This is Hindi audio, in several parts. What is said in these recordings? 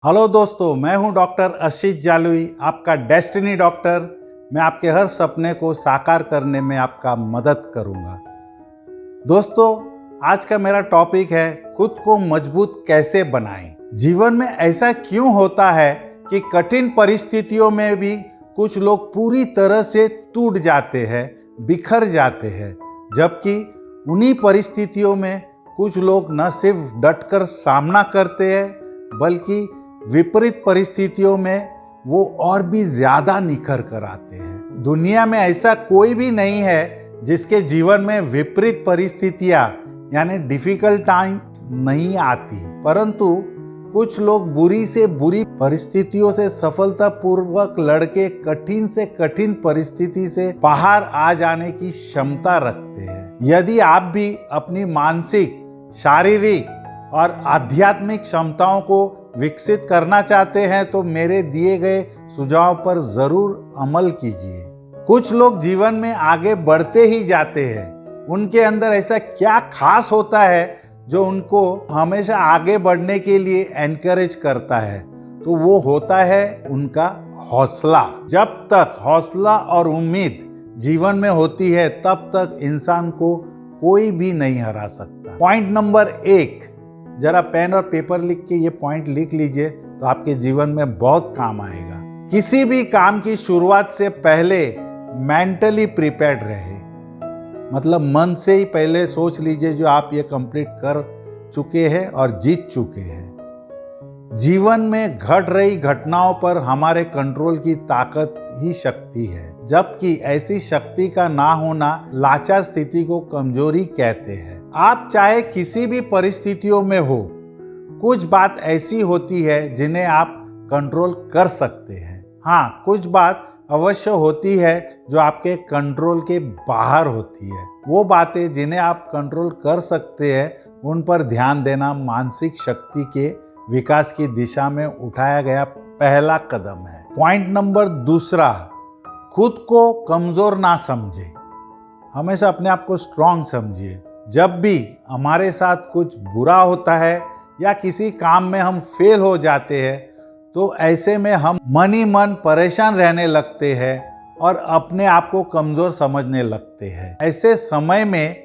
हेलो दोस्तों, मैं हूं डॉक्टर आशीष जालुई, आपका डेस्टिनी डॉक्टर। मैं आपके हर सपने को साकार करने में आपका मदद करूंगा। दोस्तों, आज का मेरा टॉपिक है खुद को मजबूत कैसे बनाएं। जीवन में ऐसा क्यों होता है कि कठिन परिस्थितियों में भी कुछ लोग पूरी तरह से टूट जाते हैं, बिखर जाते हैं, जबकि उन्हीं परिस्थितियों में कुछ लोग न सिर्फ डटकर सामना करते हैं बल्कि विपरीत परिस्थितियों में वो और भी ज्यादा निखर कर आते हैं। दुनिया में ऐसा कोई भी नहीं है जिसके जीवन में विपरीत परिस्थितियां यानी डिफिकल्ट टाइम नहीं आती, परंतु कुछ लोग बुरी से बुरी परिस्थितियों से सफलतापूर्वक लड़के कठिन से कठिन परिस्थिति से बाहर आ जाने की क्षमता रखते हैं। यदि आप भी अपनी मानसिक, शारीरिक और आध्यात्मिक क्षमताओं को विकसित करना चाहते हैं तो मेरे दिए गए सुझाव पर जरूर अमल कीजिए। कुछ लोग जीवन में आगे बढ़ते ही जाते हैं। उनके अंदर ऐसा क्या खास होता है जो उनको हमेशा आगे बढ़ने के लिए एनकरेज करता है? तो वो होता है उनका हौसला। जब तक हौसला और उम्मीद जीवन में होती है तब तक इंसान को कोई भी नहीं हरा सकता। पॉइंट नंबर 1, जरा पेन और पेपर लिख के ये पॉइंट लिख लीजिए तो आपके जीवन में बहुत काम आएगा। किसी भी काम की शुरुआत से पहले मेंटली प्रिपेयर्ड रहे, मतलब मन से ही पहले सोच लीजिए जो आप ये कंप्लीट कर चुके हैं और जीत चुके हैं। जीवन में घट रही घटनाओं पर हमारे कंट्रोल की ताकत ही शक्ति है, जबकि ऐसी शक्ति का ना होना लाचार स्थिति को कमजोरी कहते हैं। आप चाहे किसी भी परिस्थितियों में हो, कुछ बात ऐसी होती है जिन्हें आप कंट्रोल कर सकते हैं। हाँ, कुछ बात अवश्य होती है जो आपके कंट्रोल के बाहर होती है। वो बातें जिन्हें आप कंट्रोल कर सकते हैं उन पर ध्यान देना मानसिक शक्ति के विकास की दिशा में उठाया गया पहला कदम है। पॉइंट नंबर 2, खुद को कमजोर ना समझे, हमेशा अपने आप को स्ट्रांग समझिए। जब भी हमारे साथ कुछ बुरा होता है या किसी काम में हम फेल हो जाते हैं तो ऐसे में हम मन ही मन परेशान रहने लगते हैं और अपने आप को कमजोर समझने लगते हैं। ऐसे समय में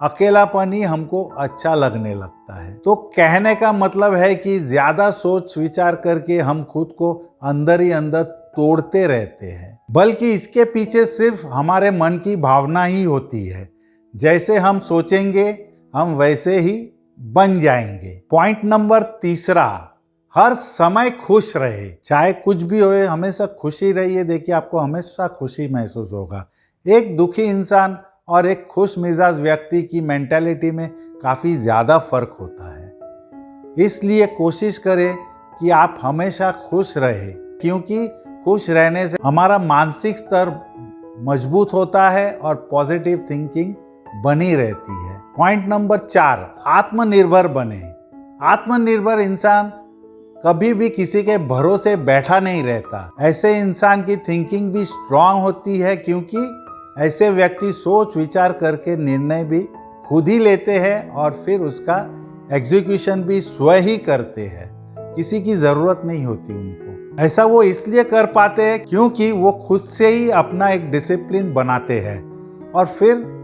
अकेलापन ही हमको अच्छा लगने लगता है। तो कहने का मतलब है कि ज्यादा सोच विचार करके हम खुद को अंदर ही अंदर तोड़ते रहते हैं, बल्कि इसके पीछे सिर्फ हमारे मन की भावना ही होती है। जैसे हम सोचेंगे हम वैसे ही बन जाएंगे। पॉइंट नंबर 3, हर समय खुश रहे, चाहे कुछ भी हो हमेशा खुशी रहिए। देखिए, आपको हमेशा खुशी महसूस होगा। एक दुखी इंसान और एक खुश मिजाज व्यक्ति की मेंटालिटी में काफी ज्यादा फर्क होता है। इसलिए कोशिश करें कि आप हमेशा खुश रहे, क्योंकि खुश रहने से हमारा मानसिक स्तर मजबूत होता है और पॉजिटिव थिंकिंग बनी रहती है। पॉइंट नंबर 4, आत्मनिर्भर बने। आत्मनिर्भर इंसान कभी भी किसी के भरोसे बैठा नहीं रहता। ऐसे इंसान की थिंकिंग भी स्ट्रांग होती है, क्योंकि ऐसे व्यक्ति सोच विचार करके निर्णय भी खुद ही लेते हैं और फिर उसका एग्जीक्यूशन भी स्वयं ही करते हैं। किसी की जरूरत नहीं होती उनको। ऐसा वो इसलिए कर पाते हैं क्योंकि वो खुद से ही अपना एक डिसिप्लिन बनाते हैं और फिर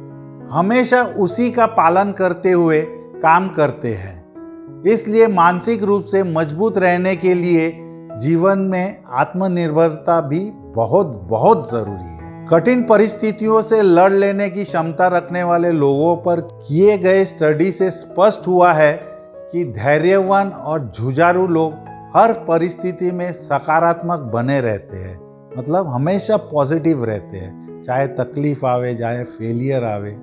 हमेशा उसी का पालन करते हुए काम करते हैं। इसलिए मानसिक रूप से मजबूत रहने के लिए जीवन में आत्मनिर्भरता भी बहुत बहुत जरूरी है। कठिन परिस्थितियों से लड़ लेने की क्षमता रखने वाले लोगों पर किए गए स्टडी से स्पष्ट हुआ है कि धैर्यवान और जुझारू लोग हर परिस्थिति में सकारात्मक बने रहते हैं, मतलब हमेशा पॉजिटिव रहते हैं। चाहे तकलीफ आवे, चाहे फेलियर आवे,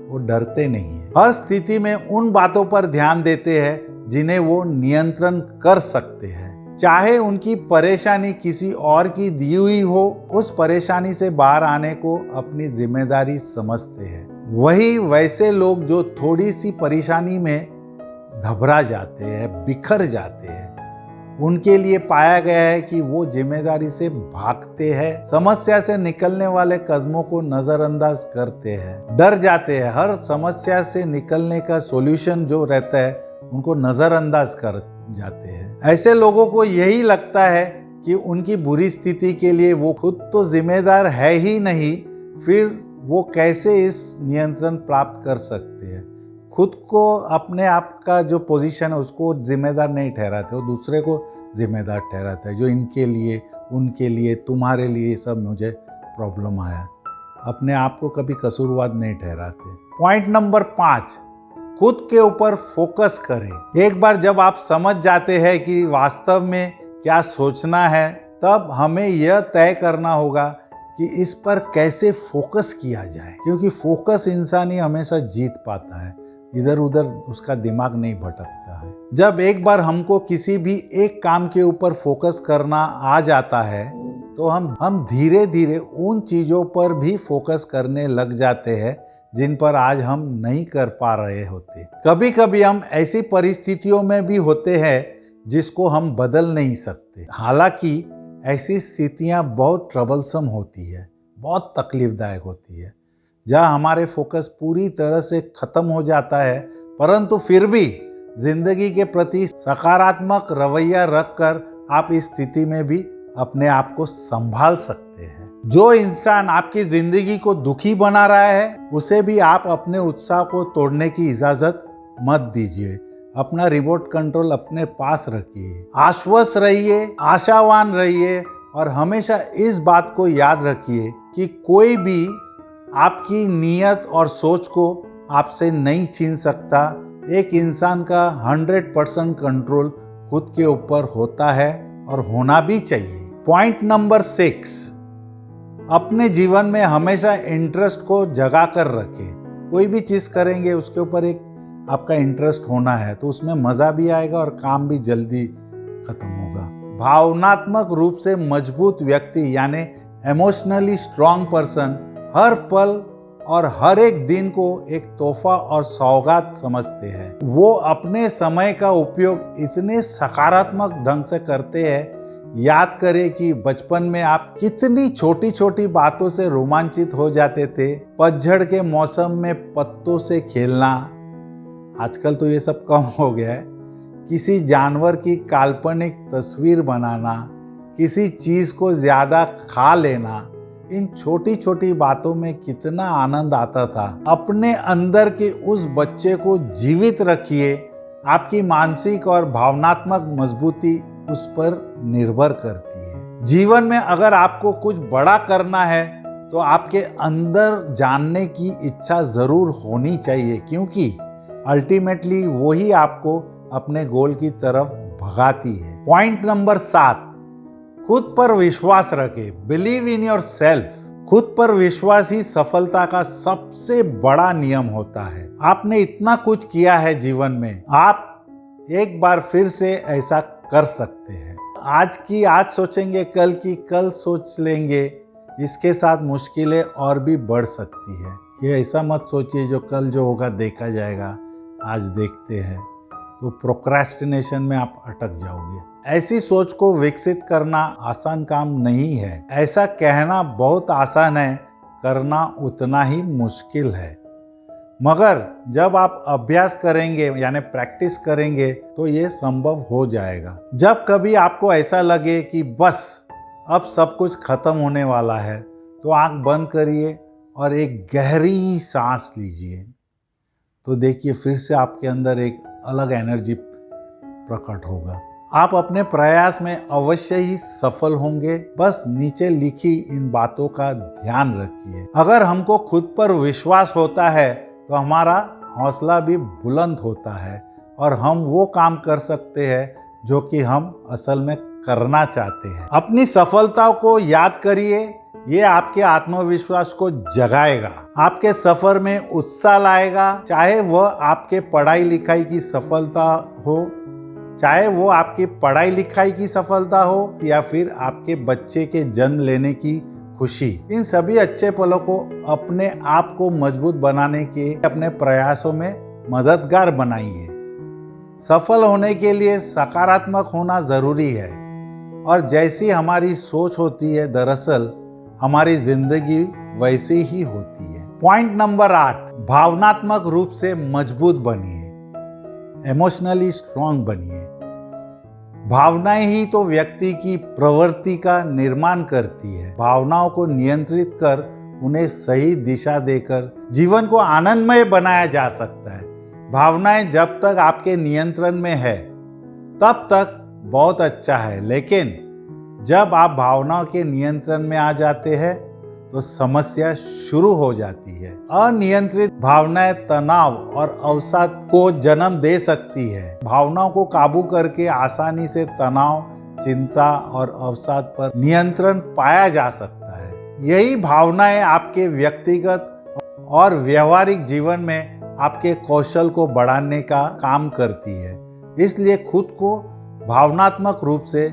वो डरते नहीं है। हर स्थिति में उन बातों पर ध्यान देते हैं जिन्हें वो नियंत्रण कर सकते हैं। चाहे उनकी परेशानी किसी और की दी हुई हो, उस परेशानी से बाहर आने को अपनी जिम्मेदारी समझते हैं। वही वैसे लोग जो थोड़ी सी परेशानी में घबरा जाते हैं, बिखर जाते हैं, उनके लिए पाया गया है कि वो जिम्मेदारी से भागते हैं, समस्या से निकलने वाले कदमों को नजरअंदाज करते हैं, डर जाते हैं। हर समस्या से निकलने का सॉल्यूशन जो रहता है उनको नजरअंदाज कर जाते हैं। ऐसे लोगों को यही लगता है कि उनकी बुरी स्थिति के लिए वो खुद तो जिम्मेदार है ही नहीं, फिर वो कैसे इस नियंत्रण प्राप्त कर सकते हैं। खुद को अपने आप का जो पोजीशन है उसको जिम्मेदार नहीं ठहराते, वो दूसरे को जिम्मेदार ठहराते हैं, जो इनके लिए, उनके लिए, तुम्हारे लिए सब मुझे प्रॉब्लम आया। अपने आप को कभी कसूरवार नहीं ठहराते। पॉइंट नंबर 5, खुद के ऊपर फोकस करें। एक बार जब आप समझ जाते हैं कि वास्तव में क्या सोचना है, तब हमें यह तय करना होगा कि इस पर कैसे फोकस किया जाए, क्योंकि फोकस इंसान ही हमेशा जीत पाता है, इधर उधर उसका दिमाग नहीं भटकता है। जब एक बार हमको किसी भी एक काम के ऊपर फोकस करना आ जाता है तो हम धीरे धीरे उन चीज़ों पर भी फोकस करने लग जाते हैं जिन पर आज हम नहीं कर पा रहे होते। कभी कभी हम ऐसी परिस्थितियों में भी होते हैं जिसको हम बदल नहीं सकते। हालांकि ऐसी स्थितियां बहुत ट्रबलसम होती है, बहुत तकलीफदायक होती है, जहाँ हमारे फोकस पूरी तरह से खत्म हो जाता है, परंतु फिर भी जिंदगी के प्रति सकारात्मक रवैया रखकर आप इस स्थिति में भी अपने आप को संभाल सकते हैं। जो इंसान आपकी जिंदगी को दुखी बना रहा है उसे भी आप अपने उत्साह को तोड़ने की इजाजत मत दीजिए। अपना रिमोट कंट्रोल अपने पास रखिए, आश्वस्त रहिए, आशावान रहिए और हमेशा इस बात को याद रखिए कि कोई भी आपकी नीयत और सोच को आपसे नहीं छीन सकता। एक इंसान का 100% कंट्रोल खुद के ऊपर होता है और होना भी चाहिए। पॉइंट नंबर 6, अपने जीवन में हमेशा इंटरेस्ट को जगा कर रखें। कोई भी चीज़ करेंगे उसके ऊपर एक आपका इंटरेस्ट होना है, तो उसमें मज़ा भी आएगा और काम भी जल्दी खत्म होगा। भावनात्मक रूप से मजबूत व्यक्ति यानी इमोशनली स्ट्रांग पर्सन हर पल और हर एक दिन को एक तोहफा और सौगात समझते हैं। वो अपने समय का उपयोग इतने सकारात्मक ढंग से करते हैं। याद करें कि बचपन में आप कितनी छोटी छोटी बातों से रोमांचित हो जाते थे। पतझड़ के मौसम में पत्तों से खेलना, आजकल तो ये सब कम हो गया है। किसी जानवर की काल्पनिक तस्वीर बनाना, किसी चीज़ को ज़्यादा खा लेना, इन छोटी छोटी बातों में कितना आनंद आता था। अपने अंदर के उस बच्चे को जीवित रखिए। आपकी मानसिक और भावनात्मक मजबूती उस पर निर्भर करती है। जीवन में अगर आपको कुछ बड़ा करना है तो आपके अंदर जानने की इच्छा जरूर होनी चाहिए, क्योंकि अल्टीमेटली वही आपको अपने गोल की तरफ भगाती है। पॉइंट नंबर 7, खुद पर विश्वास रखें। Believe in your self. खुद पर विश्वास ही सफलता का सबसे बड़ा नियम होता है। आपने इतना कुछ किया है जीवन में, आप एक बार फिर से ऐसा कर सकते हैं। आज की आज सोचेंगे, कल की कल सोच लेंगे, इसके साथ मुश्किलें और भी बढ़ सकती है। ये ऐसा मत सोचिए जो कल जो होगा देखा जाएगा, आज देखते हैं, तो प्रोक्रेस्टिनेशन में आप अटक जाओगे। ऐसी सोच को विकसित करना आसान काम नहीं है। ऐसा कहना बहुत आसान है, करना उतना ही मुश्किल है। मगर जब आप अभ्यास करेंगे यानी प्रैक्टिस करेंगे तो ये संभव हो जाएगा। जब कभी आपको ऐसा लगे कि बस अब सब कुछ खत्म होने वाला है, तो आंख बंद करिए और एक गहरी सांस लीजिए। तो देखिए फिर से आपके अंदर एक अलग एनर्जी प्रकट होगा। आप अपने प्रयास में अवश्य ही सफल होंगे। बस नीचे लिखी इन बातों का ध्यान रखिए। अगर हमको खुद पर विश्वास होता है तो हमारा हौसला भी बुलंद होता है और हम वो काम कर सकते हैं जो कि हम असल में करना चाहते हैं। अपनी सफलताओं को याद करिए, ये आपके आत्मविश्वास को जगाएगा, आपके सफर में उत्साह लाएगा। चाहे वह आपके पढ़ाई लिखाई की सफलता हो, चाहे वो आपकी पढ़ाई लिखाई की सफलता हो या फिर आपके बच्चे के जन्म लेने की खुशी, इन सभी अच्छे पलों को अपने आप को मजबूत बनाने के अपने प्रयासों में मददगार बनाइए। सफल होने के लिए सकारात्मक होना जरूरी है और जैसी हमारी सोच होती है, दरअसल हमारी जिंदगी वैसी ही होती है। पॉइंट नंबर 8, भावनात्मक रूप से मजबूत बनिए, इमोशनली स्ट्रांग बनिए। भावनाएं ही तो व्यक्ति की प्रवृत्ति का निर्माण करती है। भावनाओं को नियंत्रित कर उन्हें सही दिशा देकर जीवन को आनंदमय बनाया जा सकता है। भावनाएं जब तक आपके नियंत्रण में है तब तक बहुत अच्छा है, लेकिन जब आप भावनाओं के नियंत्रण में आ जाते हैं तो समस्या शुरू हो जाती है। अनियंत्रित भावनाएं तनाव और अवसाद को जन्म दे सकती है। भावनाओं को काबू करके आसानी से तनाव, चिंता और अवसाद पर नियंत्रण पाया जा सकता है। यही भावनाएं आपके व्यक्तिगत और व्यवहारिक जीवन में आपके कौशल को बढ़ाने का काम करती है। इसलिए खुद को भावनात्मक रूप से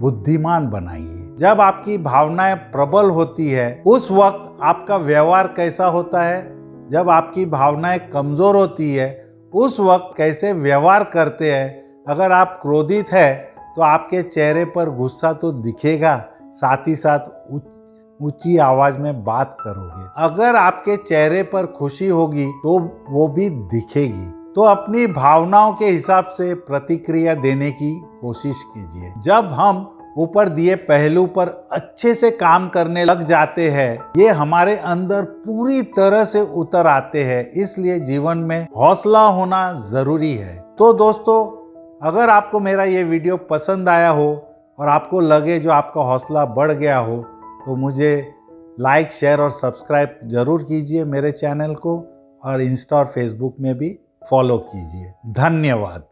बुद्धिमान बनाइए। जब आपकी भावनाएं प्रबल होती है उस वक्त आपका व्यवहार कैसा होता है, जब आपकी भावनाएं कमजोर होती है उस वक्त कैसे व्यवहार करते हैं। अगर आप क्रोधित है तो आपके चेहरे पर गुस्सा तो दिखेगा, साथ ही साथ ऊंची आवाज में बात करोगे। अगर आपके चेहरे पर खुशी होगी तो वो भी दिखेगी। तो अपनी भावनाओं के हिसाब से प्रतिक्रिया देने की कोशिश कीजिए। जब हम ऊपर दिए पहलू पर अच्छे से काम करने लग जाते हैं, ये हमारे अंदर पूरी तरह से उतर आते हैं। इसलिए जीवन में हौसला होना जरूरी है। तो दोस्तों, अगर आपको मेरा ये वीडियो पसंद आया हो और आपको लगे जो आपका हौसला बढ़ गया हो तो मुझे लाइक, शेयर और सब्सक्राइब जरूर कीजिए मेरे चैनल को, और इंस्टा और फेसबुक में भी फॉलो कीजिए। धन्यवाद।